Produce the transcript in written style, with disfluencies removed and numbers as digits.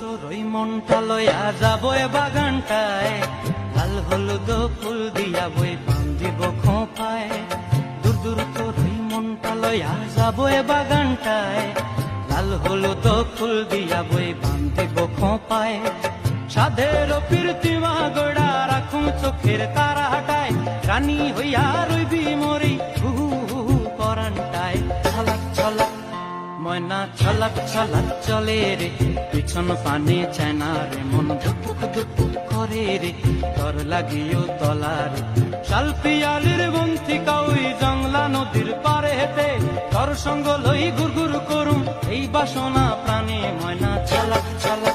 তোর ওই মনটা লইয়া যাবো এ বাগানটায়, লাল হলুদ ফুল দিয়া বই বান্ধিব খোঁপায়। দূর দূর তোর ওই মনটা লইয়া যাবো এ বাগানটায়, লাল হলুদ ফুল দিয়া বই বান্ধিব খোঁপায়। সাধের প্রীতিমা গোড়া রাখুন চোখের তারা হাটায়, রানী হইয়া রইবি মরি পরানটায়। ছলাক ছলাক ময়না ছলাক ছলাক চলে রে, পিছন পানে চায় না রে, মন দুপুক দুপুক করে রে, তর লাগিও তলার। শাল পিয়ালির বন্থিকা ওই জংলা নদীর পারে হেতে, তর সঙ্গ লই গুড় গুড় করুম এই বাসনা প্রাণে। ময়না ছলাক ছলাক